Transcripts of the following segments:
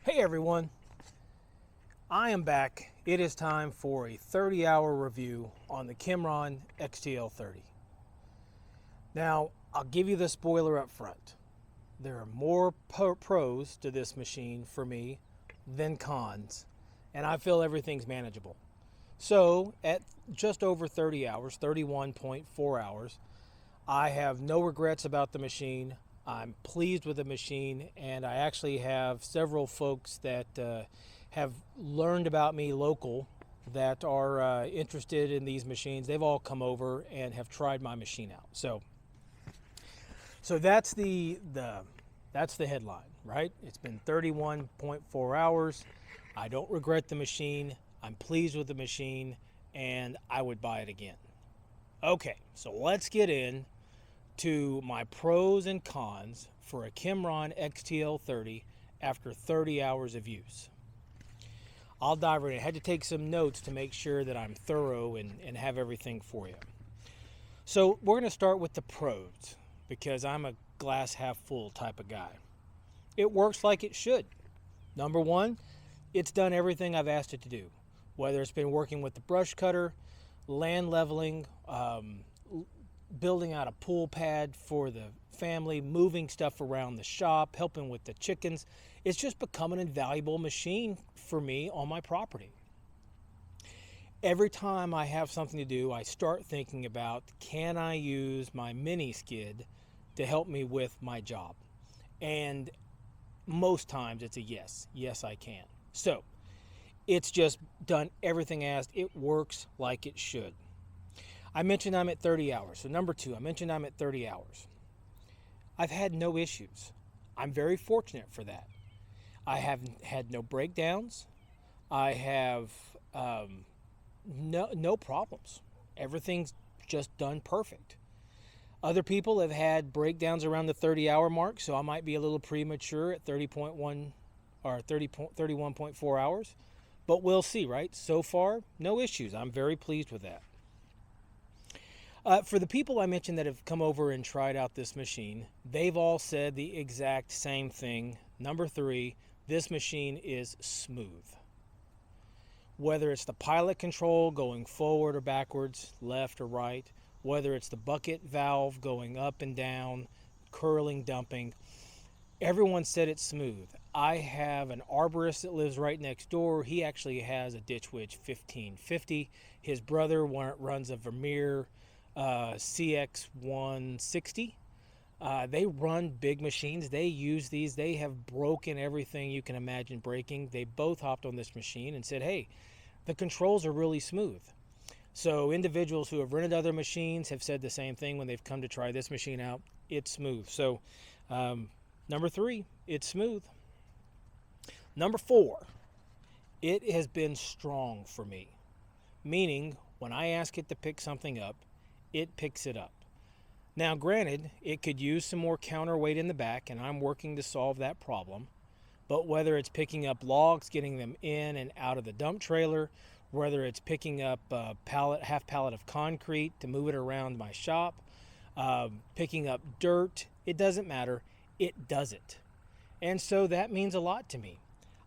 Hey everyone, I am back. It is time for a 30-hour review on the Kymron XTL 30. Now, I'll give you the spoiler up front. There are more pros to this machine for me than cons, and I feel everything's manageable. So, at just over 30 hours, 31.4 hours, I have no regrets about the machine. I'm pleased with the machine, and I actually have several folks that have learned about me local that are interested in these machines. They've all come over and have tried my machine out. So that's the headline, right? It's been 31.4 hours. I don't regret the machine. I'm pleased with the machine, and I would buy it again. Okay, so let's get in to my pros and cons for a Kymron XTL 30 after 30 hours of use. I'll dive right in. I had to take some notes to make sure that I'm thorough and have everything for you. So we're going to start with the pros because I'm a glass half full type of guy. It works like it should. Number one, it's done everything I've asked it to do, whether it's been working with the brush cutter, land leveling, building out a pool pad for the family, moving stuff around the shop, helping with the chickens. It's just become an invaluable machine for me on my property. Every time I have something to do, I start thinking about, can I use my mini skid to help me with my job? And most times it's a yes. Yes, I can. So it's just done everything asked. It works like it should. I mentioned I'm at 30 hours. So number two, I mentioned I'm at 30 hours. I've had no issues. I'm very fortunate for that. I have had no breakdowns. I have no problems. Everything's just done perfect. Other people have had breakdowns around the 30-hour mark, so I might be a little premature at 30.1 or 31.4 hours, but we'll see, right? So far, no issues. I'm very pleased with that. For the people I mentioned that have come over and tried out this machine, they've all said the exact same thing. Number three, this machine is smooth. Whether it's the pilot control going forward or backwards, left or right, whether it's the bucket valve going up and down, curling, dumping, everyone said it's smooth. I have an arborist that lives right next door. He actually has a Ditch Witch 1550. His brother runs a Vermeer CX160. They run big machines. They use these. They have broken everything you can imagine breaking. They both hopped on this machine and said, hey, the controls are really smooth. So individuals who have rented other machines have said the same thing when they've come to try this machine out. It's smooth. So number three, it's smooth. Number four, it has been strong for me. Meaning, when I ask it to pick something up, it picks it up. Now, granted, it could use some more counterweight in the back, and I'm working to solve that problem. But whether it's picking up logs, getting them in and out of the dump trailer, whether it's picking up a half pallet of concrete to move it around my shop, picking up dirt, it doesn't matter. It does it. And so that means a lot to me.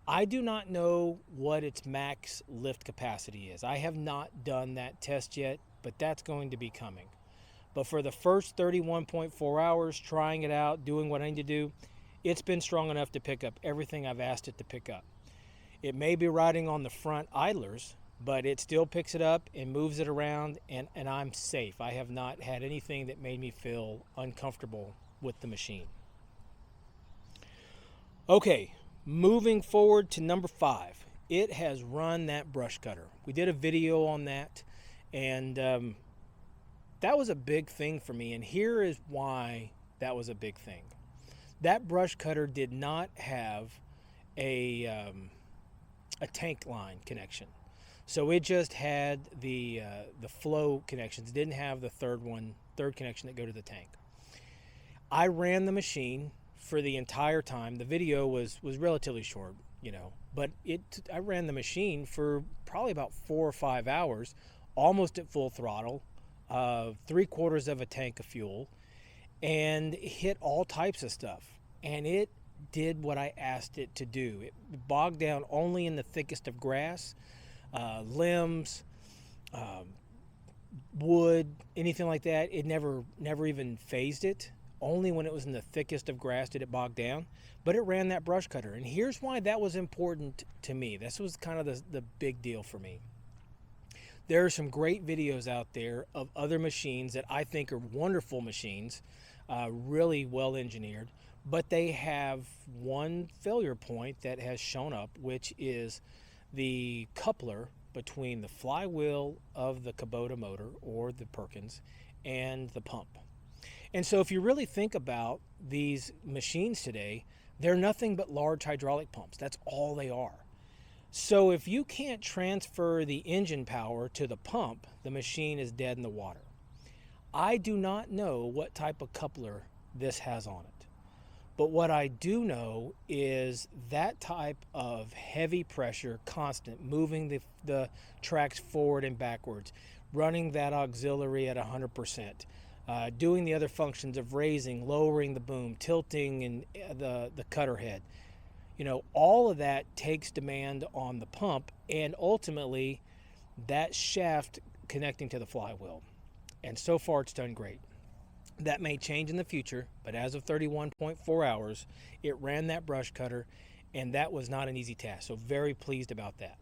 I do not know what its max lift capacity is. I have not done that test yet, but that's going to be coming. But for the first 31.4 hours, trying it out, doing what I need to do, it's been strong enough to pick up everything I've asked it to pick up. It may be riding on the front idlers, but it still picks it up and moves it around, and I'm safe. I have not had anything that made me feel uncomfortable with the machine. Okay, moving forward to number five. It has run that brush cutter. We did a video on that, and that was a big thing for me, and here is why that was a big thing. That brush cutter did not have a tank line connection. So it just had the flow connections. It didn't have the third connection that go to the tank. I ran the machine for the entire time. The video was relatively short, but I ran the machine for probably about 4 or 5 hours, almost at full throttle, 3/4 of a tank of fuel, and hit all types of stuff. And it did what I asked it to do. It bogged down only in the thickest of grass, limbs, wood, anything like that. It never even phased it. Only when it was in the thickest of grass did it bog down, but it ran that brush cutter. And here's why that was important to me. This was kind of the big deal for me. There are some great videos out there of other machines that I think are wonderful machines, really well engineered, but they have one failure point that has shown up, which is the coupler between the flywheel of the Kubota motor or the Perkins and the pump. And so if you really think about these machines today, they're nothing but large hydraulic pumps. That's all they are. So if you can't transfer the engine power to the pump, the machine is dead in the water. I do not know what type of coupler this has on it. But what I do know is that type of heavy pressure, constant, moving the tracks forward and backwards, running that auxiliary at 100%, doing the other functions of raising, lowering the boom, tilting and the cutter head. You know, all of that takes demand on the pump and ultimately that shaft connecting to the flywheel. And so far it's done great. That may change in the future, but as of 31.4 hours, it ran that brush cutter, and that was not an easy task. So very pleased about that.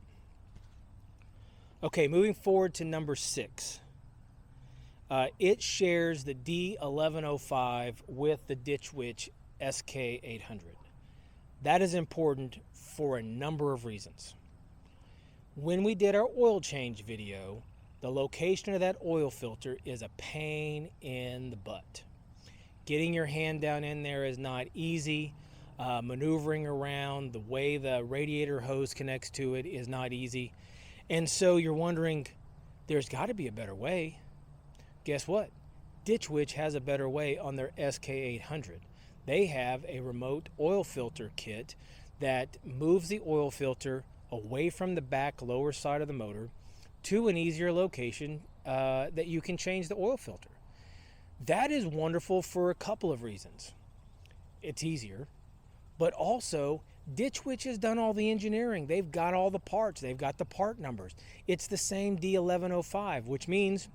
Okay, moving forward to number 6. It shares the D1105 with the Ditch Witch SK800. That is important for a number of reasons. When we did our oil change video, the location of that oil filter is a pain in the butt. Getting your hand down in there is not easy. Maneuvering around, the way the radiator hose connects to it is not easy. And so you're wondering, there's got to be a better way. Guess what? Ditch Witch has a better way on their SK800. They have a remote oil filter kit that moves the oil filter away from the back lower side of the motor to an easier location that you can change the oil filter. That is wonderful for a couple of reasons. It's easier, but also Ditch Witch has done all the engineering. They've got all the parts. They've got the part numbers. It's the same D1105, which means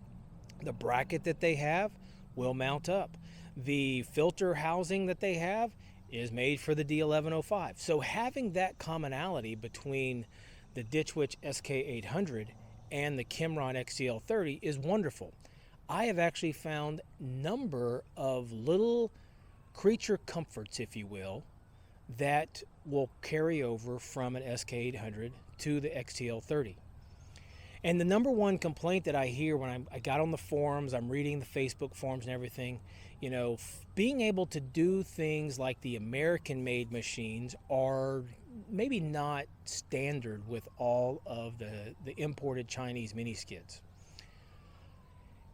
the bracket that they have will mount up. The filter housing that they have is made for the D1105. So having that commonality between the Ditch Witch SK800 and the Kymron XTL 30 is wonderful. I have actually found a number of little creature comforts, if you will, that will carry over from an SK800 to the XTL 30. And the number one complaint that I hear when I got on the forums, I'm reading the Facebook forums and everything, you know, being able to do things like the American-made machines are maybe not standard with all of the imported Chinese mini skids.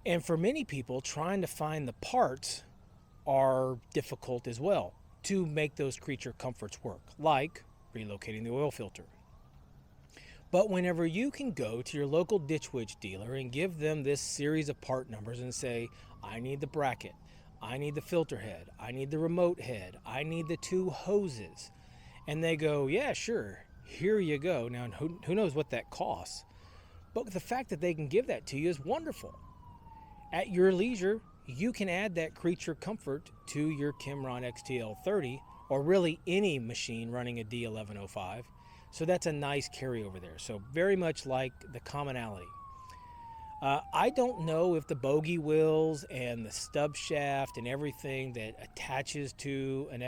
And for many people, trying to find the parts are difficult as well to make those creature comforts work, like relocating the oil filter. But whenever you can go to your local Ditch Witch dealer and give them this series of part numbers and say, I need the bracket, I need the filter head, I need the remote head, I need the 2 hoses, and they go, yeah, sure, here you go. Now, who knows what that costs? But the fact that they can give that to you is wonderful. At your leisure, you can add that creature comfort to your Kymron XTL 30, or really any machine running a D1105. So that's a nice carryover there. So very much like the commonality. I don't know if the bogey wheels and the stub shaft and everything that attaches to an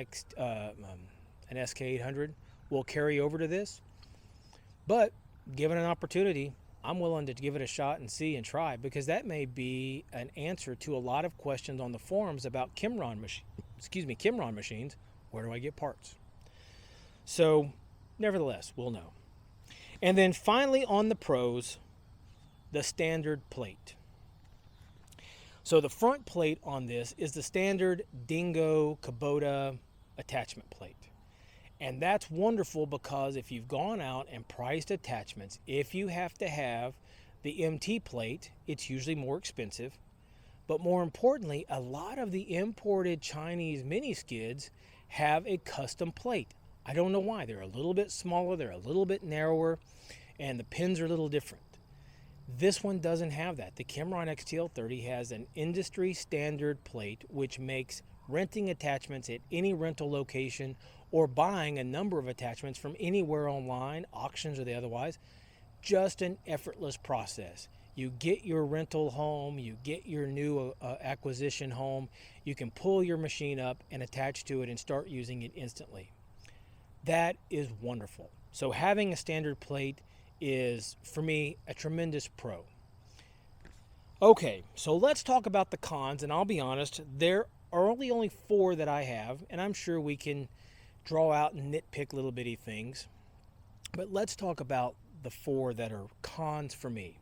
SK800 will carry over to this. But given an opportunity, I'm willing to give it a shot and see and try, because that may be an answer to a lot of questions on the forums about Kimron machines. Where do I get parts? So nevertheless, we'll know. And then finally on the pros, the standard plate. So the front plate on this is the standard Dingo Kubota attachment plate. And that's wonderful because if you've gone out and priced attachments, if you have to have the MT plate, it's usually more expensive. But more importantly, a lot of the imported Chinese mini skids have a custom plate. I don't know why. They're a little bit smaller, they're a little bit narrower, and the pins are a little different. This one doesn't have that. The Kymron XTL 30 has an industry standard plate, which makes renting attachments at any rental location or buying a number of attachments from anywhere online, auctions or the otherwise, just an effortless process. You get your rental home, you get your new acquisition home, you can pull your machine up and attach to it and start using it instantly. That is wonderful. So having a standard plate is, for me, a tremendous pro. Okay, so let's talk about the cons, and I'll be honest, there are only 4 that I have, and I'm sure we can draw out and nitpick little bitty things. But let's talk about the 4 that are cons for me.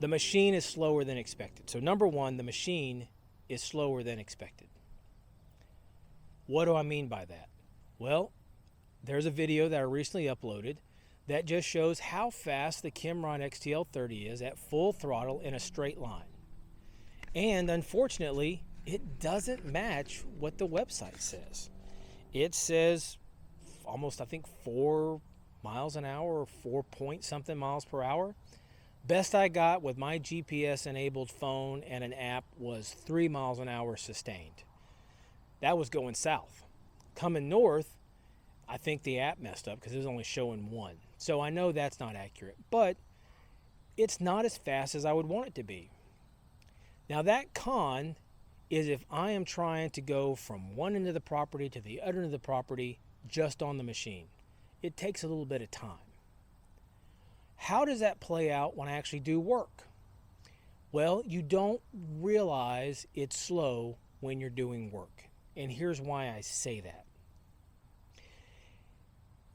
The machine is slower than expected. So number 1, the machine is slower than expected. What do I mean by that? Well, there's a video that I recently uploaded that just shows how fast the Kymron XTL 30 is at full throttle in a straight line. And unfortunately, it doesn't match what the website says. It says almost, I think, 4 miles an hour or 4 point something miles per hour. Best I got with my GPS enabled phone and an app was 3 miles an hour sustained. That was going south. Coming north, I think the app messed up because it was only showing 1. So I know that's not accurate, but it's not as fast as I would want it to be. Now that con is if I am trying to go from one end of the property to the other end of the property just on the machine. It takes a little bit of time. How does that play out when I actually do work? Well, you don't realize it's slow when you're doing work. And here's why I say that.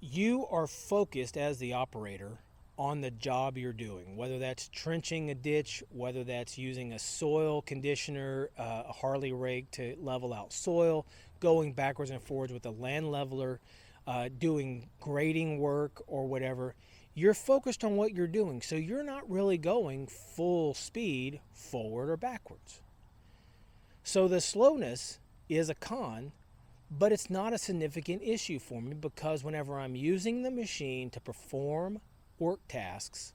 You are focused as the operator on the job you're doing, whether that's trenching a ditch, whether that's using a soil conditioner, a Harley rake to level out soil, going backwards and forwards with a land leveler, doing grading work or whatever. You're focused on what you're doing, so you're not really going full speed forward or backwards. So the slowness is a con, but it's not a significant issue for me because whenever I'm using the machine to perform work tasks,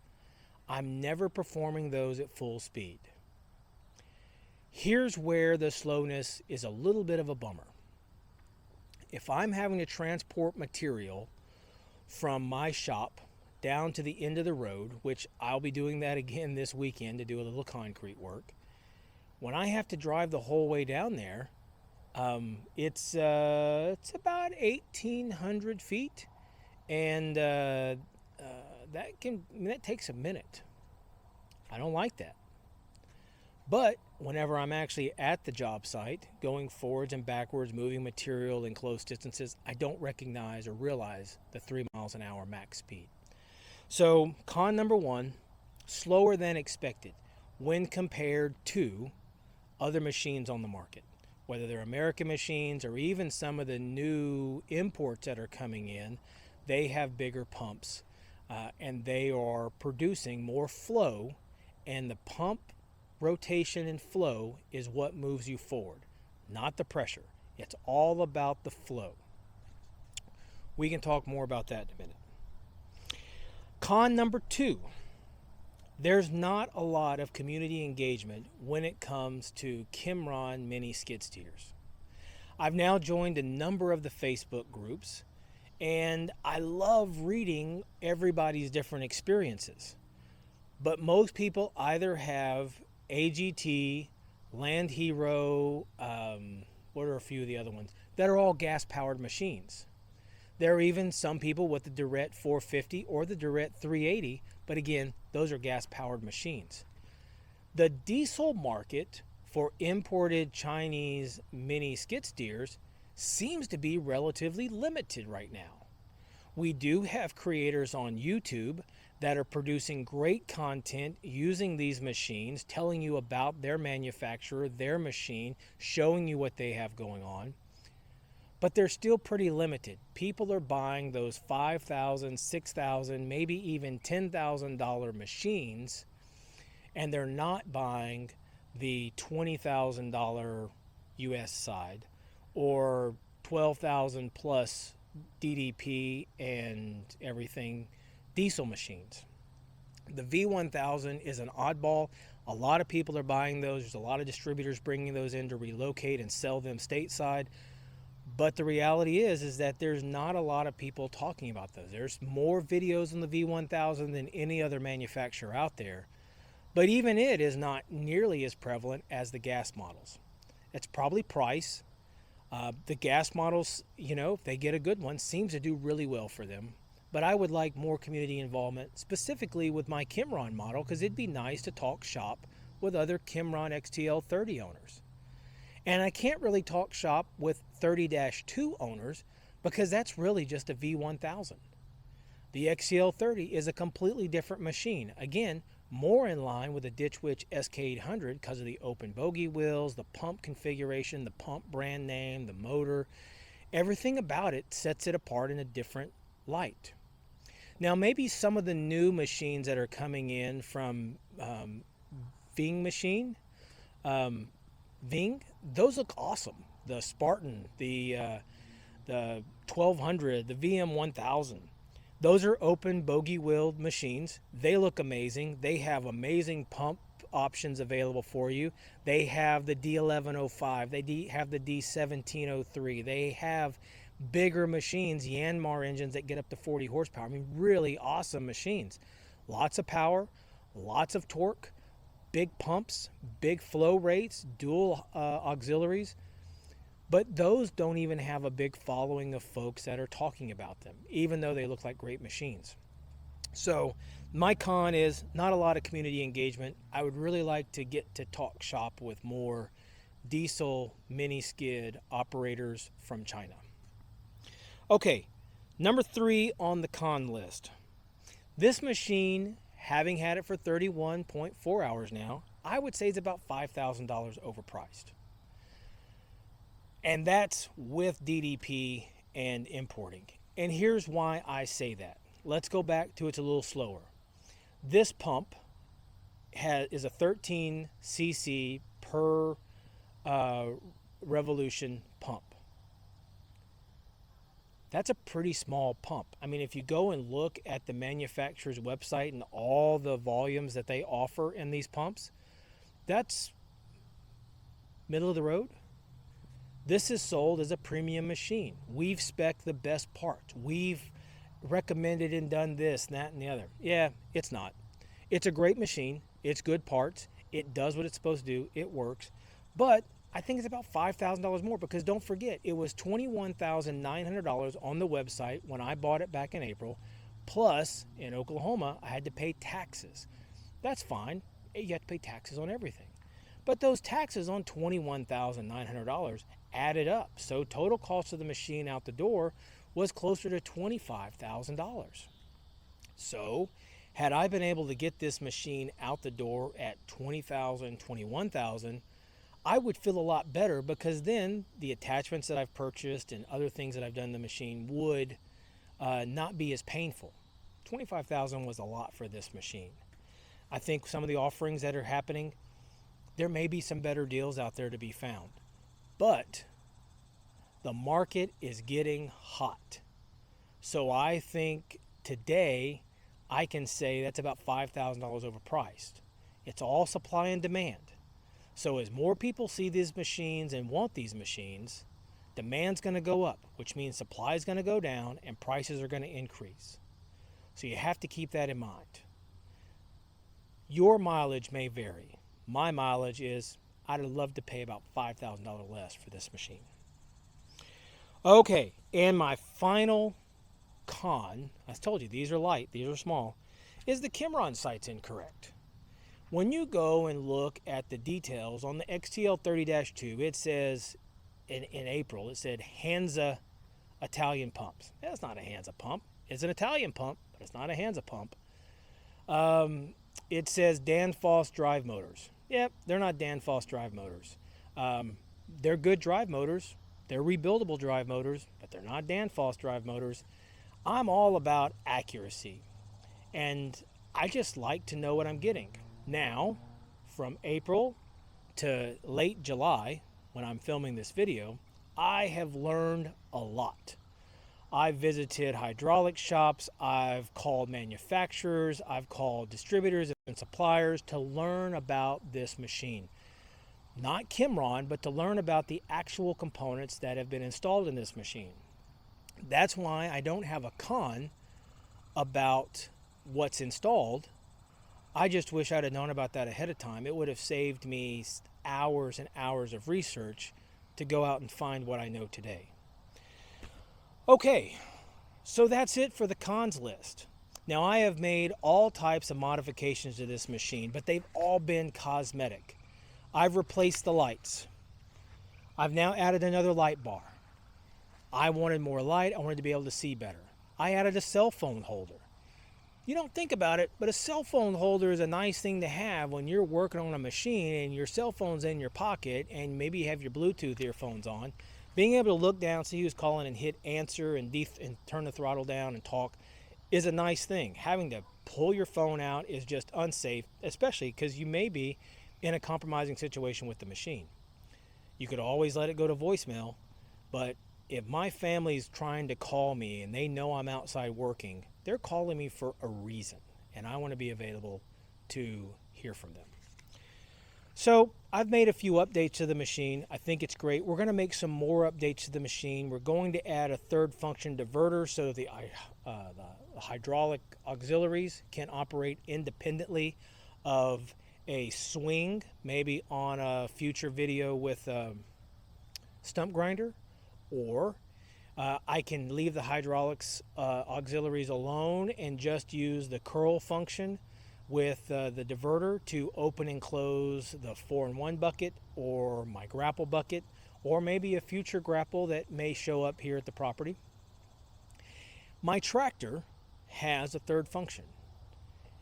I'm never performing those at full speed. Here's where the slowness is a little bit of a bummer. If I'm having to transport material from my shop down to the end of the road, which I'll be doing that again this weekend to do a little concrete work, when I have to drive the whole way down there, it's about 1,800 feet, and that takes a minute. I don't like that. But whenever I'm actually at the job site, going forwards and backwards, moving material in close distances, I don't recognize or realize the 3 miles an hour max speed. So con number 1, slower than expected when compared to other machines on the market, whether they're American machines or even some of the new imports that are coming in. They have bigger pumps and they are producing more flow, and the pump rotation and flow is what moves you forward, not the pressure. It's all about the flow. We can talk more about that in a minute. Con number 2, there's not a lot of community engagement when it comes to Kimron mini skid steers. I've now joined a number of the Facebook groups, and I love reading everybody's different experiences. But most people either have AGT, Land Hero, what are a few of the other ones that are all gas-powered machines. There are even some people with the Durette 450 or the Durette 380, but again, those are gas-powered machines. The diesel market for imported Chinese mini skid steers seems to be relatively limited right now. We do have creators on YouTube that are producing great content using these machines, telling you about their manufacturer, their machine, showing you what they have going on. But they're still pretty limited. People are buying those $5,000, $6,000, maybe even $10,000 machines, and they're not buying the $20,000 US side or 12,000 plus DDP and everything diesel machines. The V1000 is an oddball. A lot of people are buying those. There's a lot of distributors bringing those in to relocate and sell them stateside. But the reality is that there's not a lot of people talking about those. There's more videos on the V1000 than any other manufacturer out there. But even it is not nearly as prevalent as the gas models. It's probably price. The gas models, you know, if they get a good one, seems to do really well for them. But I would like more community involvement, specifically with my Kimron model, because it'd be nice to talk shop with other Kymron XTL 30 owners. And I can't really talk shop with 30-2 owners because that's really just a V1000. The XTL 30 is a completely different machine. Again, more in line with the Ditch Witch SK800 because of the open bogie wheels, the pump configuration, the pump brand name, the motor. Everything about it sets it apart in a different light. Now, maybe some of the new machines that are coming in from Ving machine, Ving, those look awesome. The Spartan, the 1200, the VM 1000. Those are open bogie wheeled machines. They look amazing. They have amazing pump options available for you. They have the D1105. They have the D1703. They have bigger machines, Yanmar engines that get up to 40 horsepower. I mean, really awesome machines. Lots of power, lots of torque, big pumps, big flow rates, dual auxiliaries. But those don't even have a big following of folks that are talking about them, even though they look like great machines. So my con is not a lot of community engagement. I would really like to get to talk shop with more diesel mini skid operators from China. Okay, number 3 on the con list. This machine, having had it for 31.4 hours now, I would say it's about $5,000 overpriced. And that's with DDP and importing. And here's why I say that. Let's go back to it's a little slower. This pump is a 13 cc per revolution pump. That's a pretty small pump. I mean, if you go and look at the manufacturer's website and all the volumes that they offer in these pumps, that's middle of the road. This is sold as a premium machine. We've spec'd the best parts. We've recommended and done this, that, and the other. Yeah, it's not. It's a great machine. It's good parts. It does what it's supposed to do. It works. But I think it's about $5,000 more because don't forget, it was $21,900 on the website when I bought it back in April. Plus, in Oklahoma, I had to pay taxes. That's fine. You have to pay taxes on everything. But those taxes on $21,900 added up. So total cost of the machine out the door was closer to $25,000. So had I been able to get this machine out the door at $20,000, $21,000, I would feel a lot better because then the attachments that I've purchased and other things that I've done to the machine would not be as painful. $25,000 was a lot for this machine. I think some of the offerings that are happening, there may be some better deals out there to be found. But the market is getting hot. So I think today I can say that's about $5,000 overpriced. It's all supply and demand. So as more people see these machines and want these machines, demand's going to go up, which means supply is going to go down and prices are going to increase. So you have to keep that in mind. Your mileage may vary. My mileage is, I'd love to pay about $5,000 less for this machine. Okay, and my final con, I told you these are light, these are small, is the Kimron site's incorrect. When you go and look at the details on the XTL 30-2, it says, in April, it said Hansa Italian pumps. That's not a Hansa pump. It's an Italian pump, but it's not a Hansa pump. It says Danfoss drive motors. Yep, they're not Danfoss drive motors. They're good drive motors. They're rebuildable drive motors, but they're not Danfoss drive motors. I'm all about accuracy, and I just like to know what I'm getting. Now, from April to late July, when I'm filming this video, I have learned a lot. I've visited hydraulic shops, I've called manufacturers, I've called distributors and suppliers to learn about this machine. Not Kimron, but to learn about the actual components that have been installed in this machine. That's why I don't have a con about what's installed. I just wish I'd have known about that ahead of time. It would have saved me hours and hours of research to go out and find what I know today. Okay, so that's it for the cons list. Now, I have made all types of modifications to this machine, but they've all been cosmetic. I've replaced the lights. I've now added another light bar. I wanted more light. I wanted to be able to see better. I added a cell phone holder. You don't think about it, but a cell phone holder is a nice thing to have when you're working on a machine and your cell phone's in your pocket and maybe you have your Bluetooth earphones on. Being able to look down, see who's calling, and hit answer and turn the throttle down and talk is a nice thing. Having to pull your phone out is just unsafe, especially because you may be in a compromising situation with the machine. You could always let it go to voicemail, but if my family's trying to call me and they know I'm outside working, they're calling me for a reason, and I want to be available to hear from them. So I've made a few updates to the machine. I think it's great. We're going to make some more updates to the machine. We're going to add a third function diverter so that the hydraulic auxiliaries can operate independently of a swing, maybe on a future video with a stump grinder, or I can leave the hydraulics auxiliaries alone and just use the curl function with the diverter to open and close the 4-in-1 bucket or my grapple bucket, or maybe a future grapple that may show up here at the property. My tractor has a third function,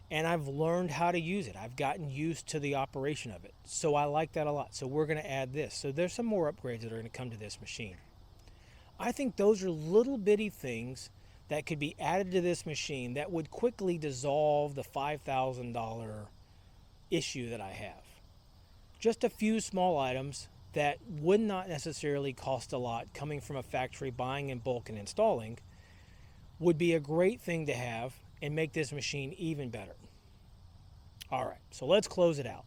and I've learned how to use it. I've gotten used to the operation of it, so I like that a lot. So we're going to add this. So there's some more upgrades that are going to come to this machine. I think those are little bitty things that could be added to this machine that would quickly dissolve the $5,000 issue that I have. Just a few small items that would not necessarily cost a lot coming from a factory, buying in bulk and installing, would be a great thing to have and make this machine even better. All right, so let's close it out.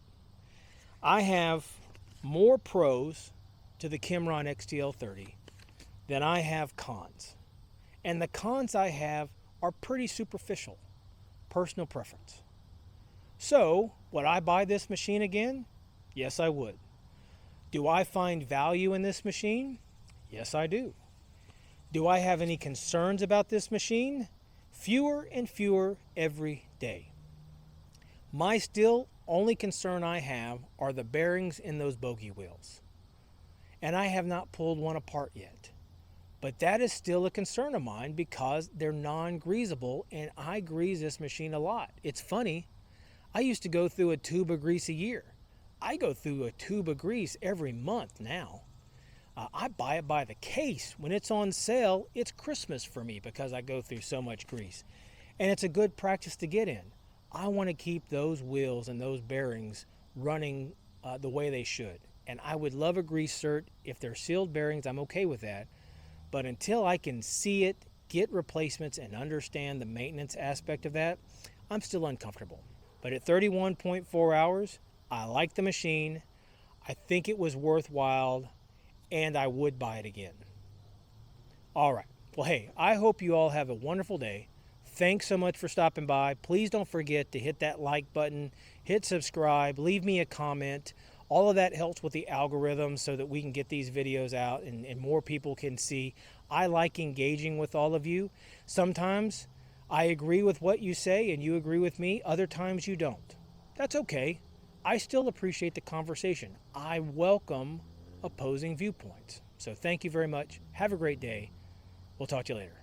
I have more pros to the Kymron XTL 30 than I have cons. And the cons I have are pretty superficial, personal preference. So, would I buy this machine again? Yes, I would. Do I find value in this machine? Yes, I do. Do I have any concerns about this machine? Fewer and fewer every day. My still only concern I have are the bearings in those bogey wheels. And I have not pulled one apart yet. But that is still a concern of mine because they're non-greasable, and I grease this machine a lot. It's funny, I used to go through a tube of grease a year. I go through a tube of grease every month now. I buy it by the case. When it's on sale, it's Christmas for me because I go through so much grease. And it's a good practice to get in. I want to keep those wheels and those bearings running the way they should. And I would love a grease cert. If they're sealed bearings, I'm okay with that. But until I can see it, get replacements, and understand the maintenance aspect of that, I'm still uncomfortable. But at 31.4 hours, I like the machine. I think it was worthwhile, and I would buy it again. All right. Well, hey, I hope you all have a wonderful day. Thanks so much for stopping by. Please don't forget to hit that like button, hit subscribe, leave me a comment. All of that helps with the algorithm so that we can get these videos out and more people can see. I like engaging with all of you. Sometimes I agree with what you say and you agree with me. Other times you don't. That's okay. I still appreciate the conversation. I welcome opposing viewpoints. So thank you very much. Have a great day. We'll talk to you later.